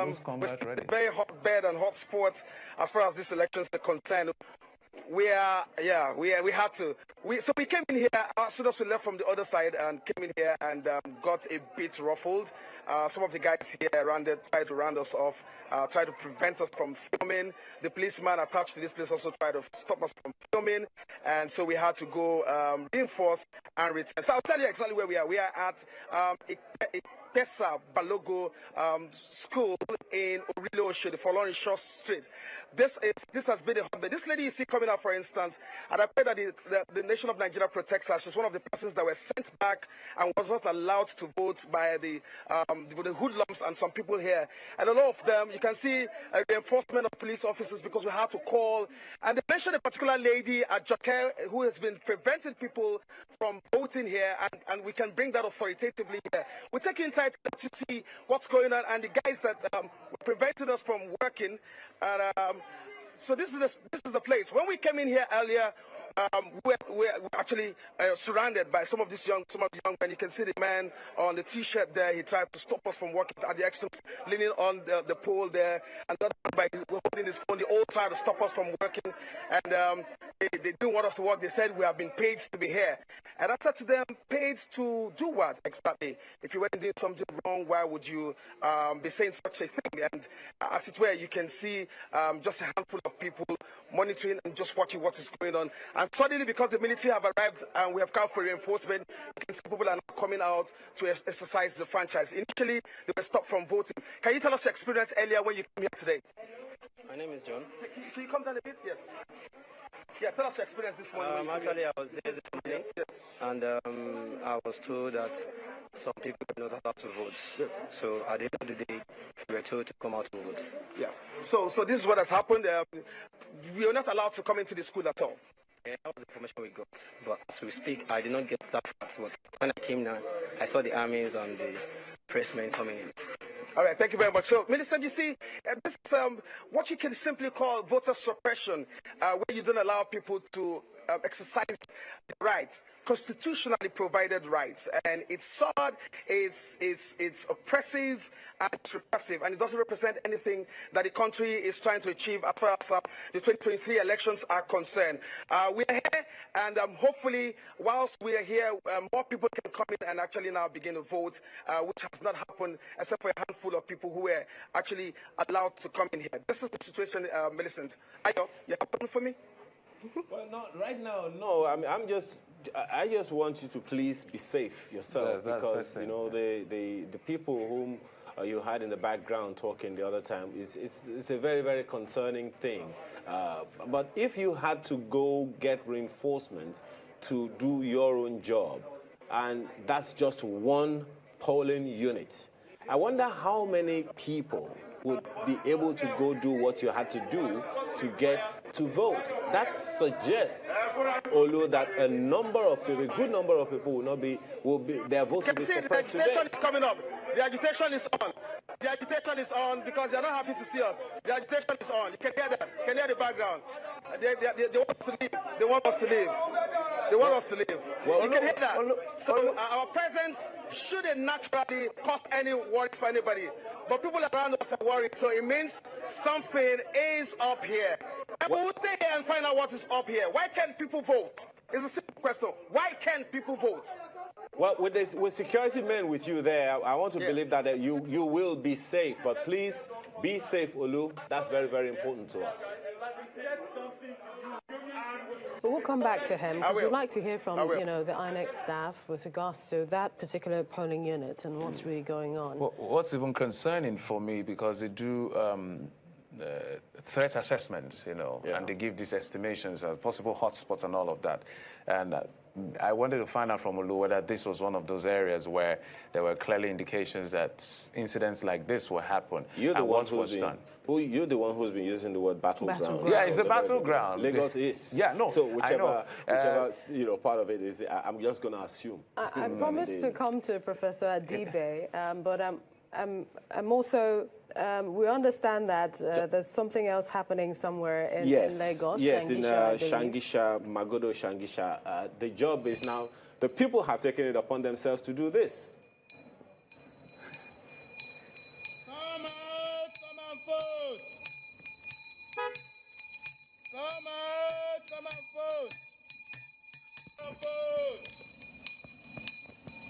we're still in a very hot bed and hot sport as far as these elections are concerned. We had to. So we came in here as soon as we left from the other side and came in here and got a bit ruffled. Some of the guys here tried to round us off, tried to prevent us from filming. The policeman attached to this place also tried to stop us from filming, and so we had to go reinforce and return. So I'll tell you exactly where we are. We are at Pesa Balogo school in Orilo Oshe, the Follow Shore Street. This has been a hotbed. This lady you see coming out, for instance, and I pray that the nation of Nigeria protects her. She's one of the persons that were sent back and was not allowed to vote by the hoodlums and some people here. And a lot of them, you can see a reinforcement of police officers because we had to call. And they mentioned a particular lady at Joker who has been preventing people from voting here, and we can bring that authoritatively here. We're taking inside to see what's going on, and the guys that prevented us from working. And so this is the place. When we came in here earlier, we're actually surrounded by some of the young men. You can see the man on the T-shirt there. He tried to stop us from working at the extremes, leaning on the pole there, and that by holding his phone. They all tried to stop us from working, and they didn't want us to work. They said we have been paid to be here, and I said to them, paid to do what exactly? If you weren't doing something wrong, why would you be saying such a thing? And as it were, you can see just a handful of people monitoring and just watching what is going on. And suddenly, because the military have arrived and we have come for reinforcement, you can see people are now coming out to exercise the franchise. Initially, they were stopped from voting. Can you tell us your experience earlier when you came here today? My name is John. Can you come down a bit? Yes. Yeah, tell us your experience this morning. Actually, I was there this morning, and I was told that some people were not allowed to vote. Yes. So at the end of the day, we were told to come out to vote. Yeah. So this is what has happened. We are not allowed to come into the school at all. Yeah, that was the information we got. But as we speak, I did not get that fast. But when I came down, I saw the armies and the pressmen coming in. All right, thank you very much. So, Minister, you see, this is what you can simply call voter suppression, where you don't allow people to exercise the rights, constitutionally provided rights, and it's sad, it's oppressive and it's repressive, and it doesn't represent anything that the country is trying to achieve as far as the 2023 elections are concerned. We are here, and hopefully, whilst we are here, more people can come in and actually now begin to vote, which has not happened except for a handful of people who were actually allowed to come in here. This is the situation, Millicent. Ayo, you have a for me? Well, not right now. No, I mean, I just want you to please be safe yourself, because you know the people whom you had in the background talking the other time, it's a very, very concerning thing. But if you had to go get reinforcement to do your own job, and that's just one polling unit, I wonder how many people would be able to go do what you had to do to get to vote. That suggests, although that a good number of people their vote will be suppressed today. The agitation is coming up. The agitation is on. The agitation is on because they're not happy to see us. The agitation is on. You can hear that. You can hear the background. They want us to leave. They want us to leave. They want us to leave. Well, you can hear that. So our presence shouldn't naturally cause any worries for anybody. But people around us are worried, so it means something is up here. And we will stay here and find out what is up here. Why can't people vote? It's a simple question. Why can't people vote? Well, with security men with you there, I want to believe that you will be safe. But please be safe, Olu. That's very, very important to us. But we'll come back to him, because we'd like to hear from the INEC staff with regards to that particular polling unit and what's really going on. Well, what's even concerning for me, because they do threat assessments, and they give these estimations of possible hotspots and all of that. And I wanted to find out from Olu whether this was one of those areas where there were clearly indications that incidents like this will happen. You're the one you're the one who's been using the word battleground. Yeah, it's a battleground. Lagos is. Yeah, no. So whichever part of it is, I'm just going to assume. I promised to come to Professor Adibe, but I'm also. We understand that there's something else happening somewhere in Lagos. Yes, in Shangisha, Magodo Shangisha. The job is now, the people have taken it upon themselves to do this. forth. Come out, come out forth. Come forth.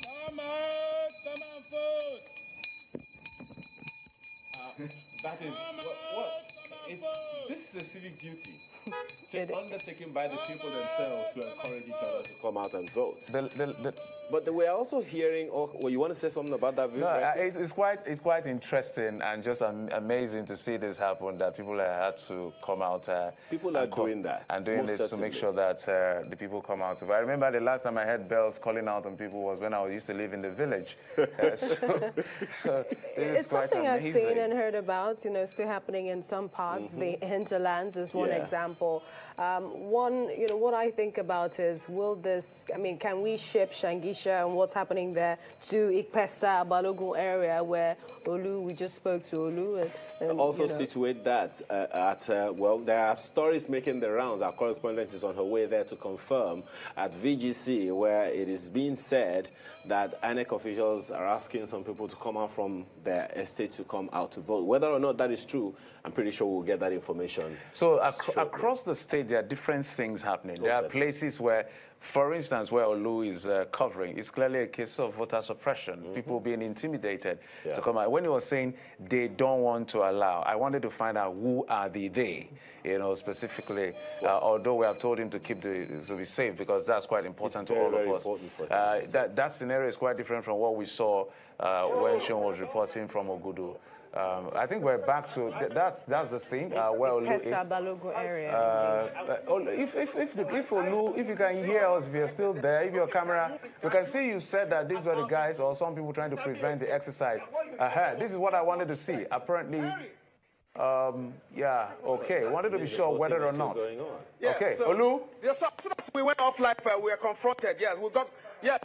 Come out, come out forth. That is this is a civic duty undertaken by the people themselves to encourage each other to come out and vote. But we're also hearing, you want to say something about that? No, it's quite interesting and just amazing to see this happen, that people had to come out. People are doing that. And doing this to make sure that the people come out. But I remember the last time I heard bells calling out on people was when I used to live in the village. So it's something I've seen and heard about, still happening in some parts. The hinterlands is one example. What I think about is, can we ship Shangisha and what's happening there to Ikpesa, Balogun area where we just spoke to Olu. And also situate that there are stories making the rounds. Our correspondent is on her way there to confirm at VGC, where it is being said that INEC officials are asking some people to come out from their estate to come out to vote. Whether or not that is true, I'm pretty sure we'll get that information. So across the state, there are different things happening. There are places where, for instance, where Olu is covering, it's clearly a case of voter suppression, people being intimidated to come out. When he was saying they don't want to allow, I wanted to find out who are the they, specifically, although we have told him to be safe, because that's quite important to all of us. That scenario is quite different from what we saw when Sean was reporting from Ogudu. I think we're back to that's the scene where Olu is. Balogun area. If you can hear us, if you're still there, if your camera, we can see you said that these were the guys or some people trying to prevent the exercise. This is what I wanted to see. Apparently, okay. Wanted to be sure whether or not. Okay, so, Olu. Yes, so as soon as we went off live, we were confronted. Yes,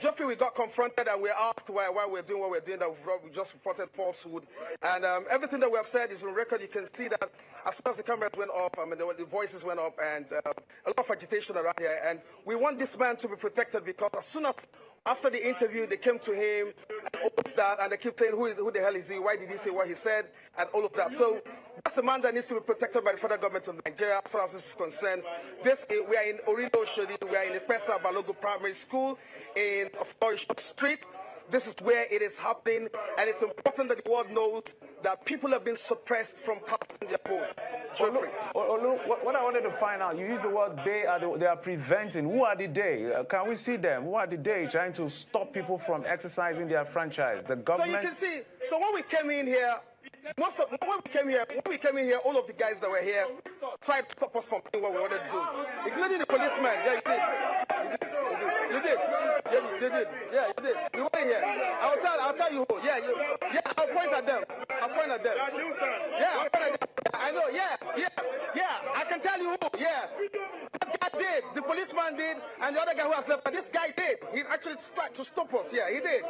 Geoffrey, we got confronted and we asked why we're doing what we're doing, that we just reported falsehood. And everything that we have said is on record. You can see that as soon as the cameras went off, the voices went up, and a lot of agitation around here. And we want this man to be protected, because as soon as after the interview, they came to him and all of that, and they keep saying, who the hell is he? Why did he say what he said? And all of that. So that's the man that needs to be protected by the federal government of Nigeria as far as this is concerned. We are in Orido Shodi, we are in the Pesa Balogun Primary School in Flourish Street. This is where it is happening, and it's important that the world knows that people have been suppressed from casting their votes. Geoffrey. What I wanted to find out, you used the word they are preventing. Who are the they? Can we see them? Who are the they trying to stop people from exercising their franchise? The government? So you can see, so when we came in here, when we came in here, all of the guys that were here tried to stop us from doing what we wanted to do, including the policeman. Yeah, you did. You did. Yeah, you did. We went here. I'll tell you who. Yeah, I'll point at them. Yeah, I'll point at them. I know. Yeah. I can tell you who. Yeah. That guy did. The policeman did, and the other guy who has left. But this guy did. He actually tried to stop us. Yeah, he did.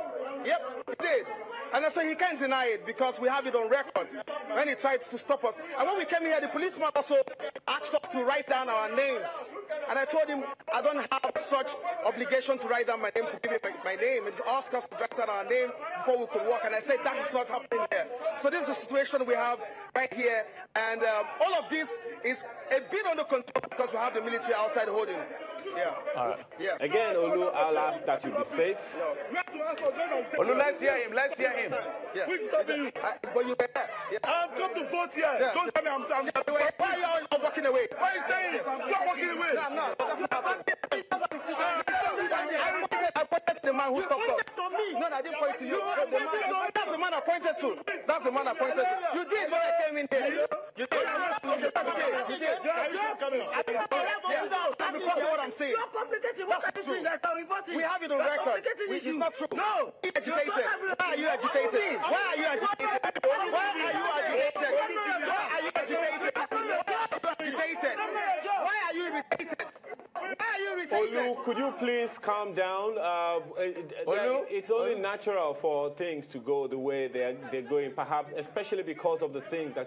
Yep, he did. And so he can't deny it, because we have it on record when he tried to stop us. And when we came here, the policeman also asked us to write down our names. And I told him I don't have such obligation to write down my name, to give him my name. It's asked us to write down our name before we could walk. And I said that is not happening here. So this is the situation we have right here. And all of this is a bit under control, because we have the military outside holding. Yeah. All right. Yeah. Again, Olu, I'll ask that you be safe. Olu, let's hear him. Yeah. But you yeah. I'm come to vote here. Yeah. Don't tell me I'm why are you all walking away? Why are you saying it? You're walking away. No, that's not happening. I pointed to the man who stopped us. No, I didn't point to you. That's the man I pointed to. You did when I came in here. You did. Because of what I'm saying. You're complicating what I'm saying. We have it on record. It's not true. No. Why are you agitated? Why are you agitated? Olu, could you please calm down? It's only natural for things to go the way they're going, perhaps, especially because of the things that